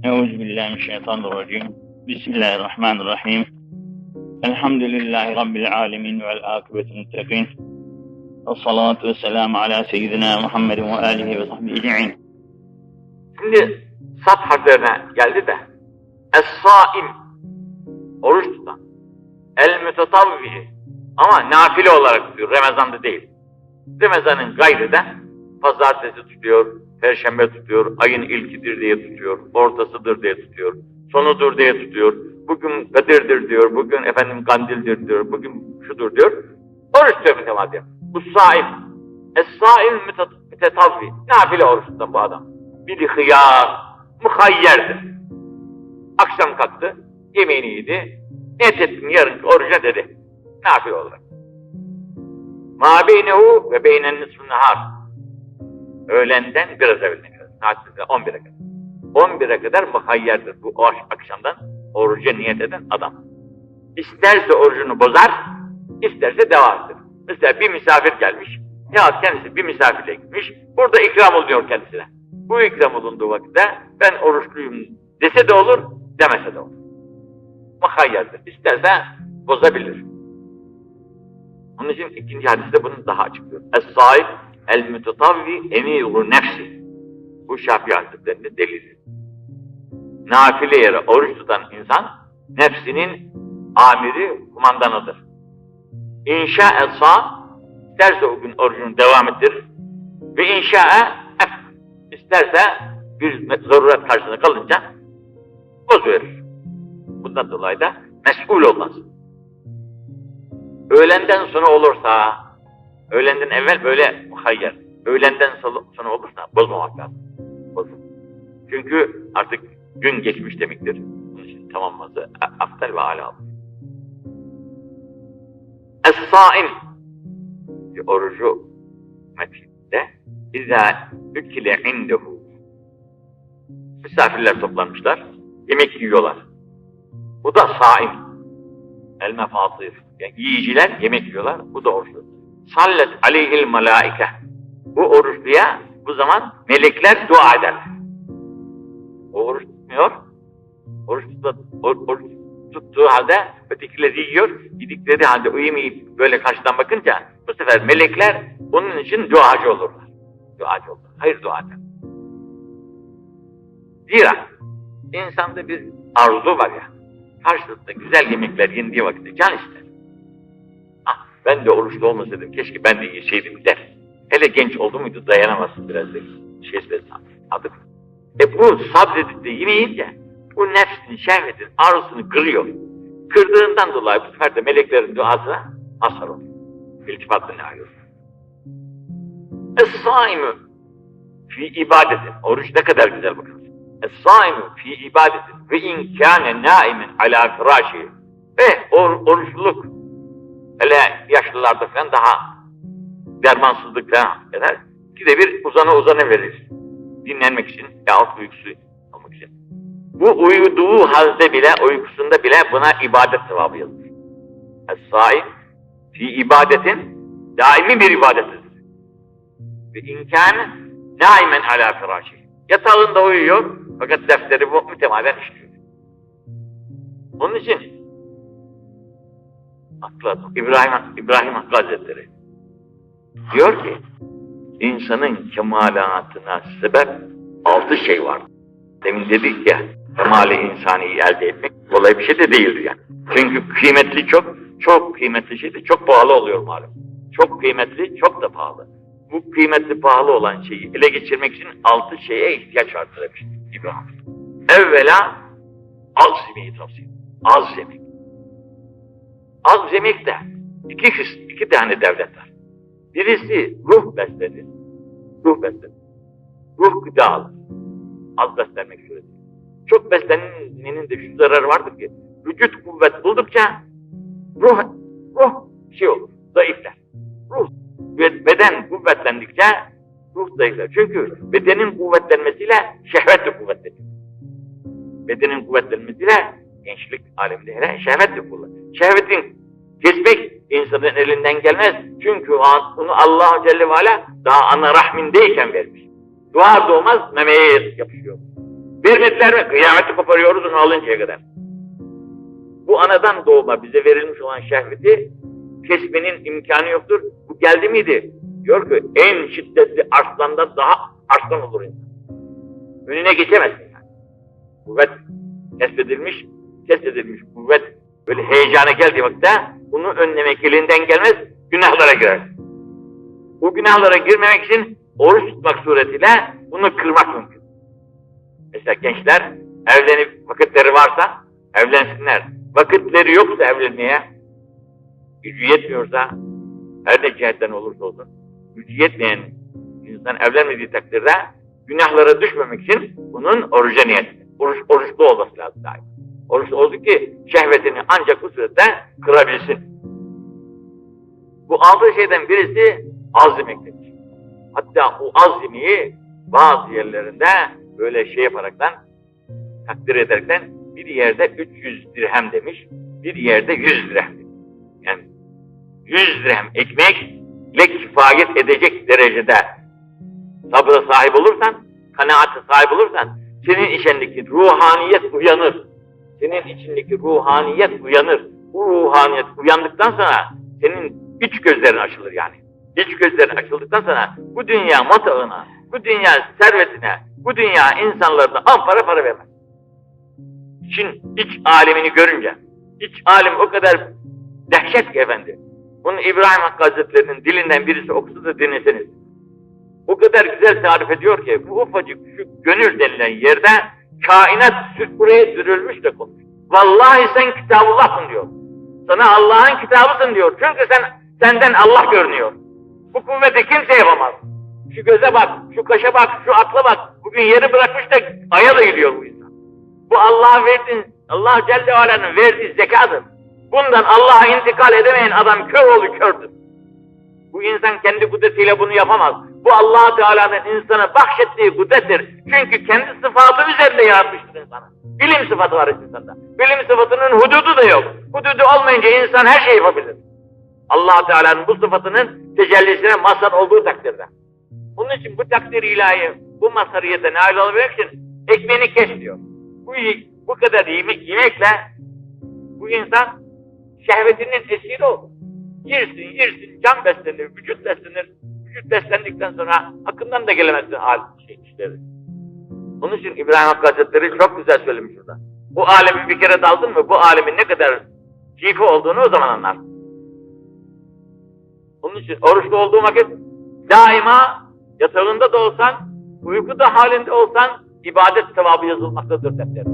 Euzubillahimineşşeytanirracim. Bismillahirrahmanirrahim. Elhamdülillahi Rabbil alemin vel akıbetul muttaqin. Esselatu vesselamu ala seyyidina Muhammedin ve alihi ve sahbihi ecmaîn. Şimdi sat harflerine geldi de Es-sâim, oruç tutan, El-mütetavvi, ama nafile olarak tutuyor, Ramazan'da değil. Ramazan'ın gayrı da pazartesi tutuyor, perşembe tutuyor, ayın ilkidir diye tutuyor, ortasıdır diye tutuyor, sonudur diye tutuyor, bugün Kadir'dir diyor, bugün efendim Kandil'dir diyor, bugun şudur diyor. Oruç tutuyor mütemadiyen. Bu sâim. Es-sâim mütetavvi, nafile oruç tutan bu adam. Bir hıyar, muhayyerdir. Akşam kalktı, yemeğini yedi, niyet ettim yarınki oruca dedi. Nafile olarak. مَا بَيْنَهُ ve beynen nisfü nehar. Öğlenden biraz evveline kadar. Saat 11'e kadar. 11'e kadar muhayyerdir bu akşamdan oruca niyet eden adam. İsterse orucunu bozar, isterse devam eder. Mesela bir misafir gelmiş, ya kendisi bir misafirle gitmiş, burada ikram oluyor kendisine. Bu ikram olunduğu vakitte ben oruçluyum dese de olur, demese de olur. Muhayyerdir. İsterse bozabilir. Onun için ikinci hadiste bunu daha açıklıyor. Es-sâib el-mütetavvi emîru nefsi. Bu Şafii Hazretleri'nin delili. Nafile yere oruç tutan insan, nefsinin amiri, kumandanıdır. İnşa'e sâ, isterse o gün orucunu devam ettirir. Ve inşa'e isterse bir zaruret karşısında kalınca bozuverir. Bundan dolayı da mesul olmaz. Öğlenden sonra olursa, öğlenden evvel böyle muhayyer, öğlenden sonra olursa bozmamak lazım. Bozma. Çünkü artık gün geçmiş demektir. Bunun için tamamlaması aftal ve âlâ olur. Es-sâim, bir orucu metinde İzâ ükile indehu. Misafirler toplanmışlar, yemek yiyorlar. Bu da sâim. El-mefâsîr. Yani yiyiciler yemek yiyorlar, bu da oruçlu. Sallet aleyhil melâike. Bu oruçluya bu zaman melekler dua ederler. O oruç tutmuyor, oruç tuttuğu halde ötekileri yiyor, yedikleri halde uyumayıp böyle karşıdan bakınca bu sefer melekler onun için duacı olurlar. Duacı olurlar. Hayır dua eder. Zira insanda bir arzu var ya, karşılıklı güzel yemekler yendiği vakitte can ister. Ah, ben de oruçlu olmasaydım, keşke ben de yeseydim der. Hele genç oldu muydu dayanamazsın biraz da adık. Bu sabredip de yemeyince bu nefsin, şehvetin arzusunu kırıyor. Kırdığından dolayı bu sefer de meleklerin duasına mazhar oluyor. İltifatla ne ayıyor? Es-sâimü fi ibadetin. Oruç ne kadar güzel bakın. Es-sâimü fi ibadetin ve in kâne nâimen alâ firâşi. Oruçluluk hele yaşlılarda falan daha dermansızlık falan eder. İkide bir uzana verir. Dinlenmek için yahut uykusu olmak için. Bu uyuduğu halde bile, uykusunda bile buna ibadet sevabı yazılır. Es-sâim fi ibadetin daimi bir ibadettir. Ve imkâne nâimen alâ firâşi. Yatağında uyuyor fakat defteri bu mütemadiyen işliyor. Onun için İbrahim Hakkı Hazretleri diyor ki insanın kemalatına sebep 6 şey var. Demin dedik ya, kemali insaniyi elde etmek kolay bir şey de değildir yani. Çünkü kıymetli çok kıymetli şey de çok pahalı oluyor malum. Çok kıymetli, çok da pahalı. Bu kıymetli, pahalı olan şeyi ele geçirmek için 6 şeye ihtiyaç vardır demiş İbrahim. Evvela az yemeği tavsiye. Az yemek. Az yemekte iki tane devlet var. Birisi ruh beslenir. Ruh gıda alır. Az beslenmek suretiyle. Çok beslenmenin de şu zararı vardır ki vücut kuvvet buldukça ruh şey olur, zayıflar. Beden kuvvetlendikçe ruh zayıflar. Çünkü bedenin kuvvetlenmesiyle şehvet de kuvvetlenir. Bedenin kuvvetlenmesiyle gençlik aleminde hele şehvet de kuvvetlenir. Şehvetin kesmek insanın elinden gelmez. Çünkü onu Allah Celle ve Ala daha ana rahmindeyken vermiş. Doğar doğmaz memeye yapışıyor. Vermediler mi? Kıyameti koparıyoruz onu alıncaya kadar. Bu anadan doğma bize verilmiş olan şehveti kesmenin imkanı yoktur. Bu geldi miydi? Diyor ki en şiddetli arslandan daha arslan olur insan. Önüne geçemezsin yani. Kuvvet kesbedilmiş kuvvet böyle heyecana geldiği vakitte bunu önlemek elinden gelmez, günahlara girer. Bu günahlara girmemek için oruç tutmak suretiyle bunu kırmak mümkün. Mesela gençler evlenip vakitleri varsa evlensinler. Vakitleri yoksa evlenmeye, gücü yetmiyorsa her ne cihetten olursa olsun, gücü yetmeyen insan evlenmediği takdirde günahlara düşmemek için bunun oruca niyeti. Oruçlu olması lazım daima. Oruçlu oldu ki şehvetini ancak bu surette kırabilsin. Bu aldığı şeyden birisi az yemektedir. Hatta o az yemeği bazı yerlerinde böyle şey yaparaktan, takdir ederekten bir yerde 300 dirhem demiş, bir yerde 100 dirhem demiş. Yani 100 dirhem ekmekle kifayet edecek derecede sabra sahip olursan, kanaate sahip olursan, senin içindeki ruhaniyet uyanır. Senin içindeki ruhaniyet uyanır. Bu ruhaniyet uyandıktan sonra senin iç gözlerin açılır yani. İç gözlerin açıldıktan sonra bu dünya matağına, bu dünya servetine, bu dünya insanlarına para vermez. İç alemini görünce, iç alem o kadar dehşet ki efendi. Bunu İbrahim Hakkı Hazretleri'nin dilinden birisi okusa da dinleseniz. O kadar güzel tarif ediyor ki bu ufacık şu gönül denilen yerde kainat buraya sürülmüş de konmuş. Vallahi sen Kitabullah'sın diyor. Sana Allah'ın kitabısın diyor. Çünkü senden Allah görünüyor. Bu kuvveti kimse yapamaz. Şu göze bak, şu kaşa bak, şu akla bak. Bugün yeri bırakmış da aya da gidiyor bu insan. Bu Allah Celle ve Ala'nın verdiği zekadır. Bundan Allah'a intikal edemeyen adam kör oğlu kördür. Bu insan kendi kudretiyle bunu yapamaz. Bu Allah Teala'nın insana bahşettiği kudrettir. Çünkü kendi sıfatı üzerinde yaratmıştır insanı. Bilim sıfatı var insanda. Bilim sıfatının hududu da yok. Hududu olmayınca insan her şeyi yapabilir. Allah Teala'nın bu sıfatının tecellisine mazhar olduğu takdirde. Bunun için bu takdir ilahi, bu mazhariyete nail olabilmek için ekmeğini kes diyor. Bu kadar yemekle bu insan şehvetinin esiri olur. Yersin, can beslenir, vücut beslenir. Vücut beslendikten sonra hakkından da gelemezsin işleri. Onun için İbrahim Hakkı Hazretleri çok güzel söylemiş burada. Bu alemin bir kere daldın mı, bu alemin ne kadar keyfi olduğunu o zaman anlarsın. Onun için oruçlu olduğu vakit daima yatağında da olsan, uykuda halinde olsan ibadet sevabı yazılmaktadır defter.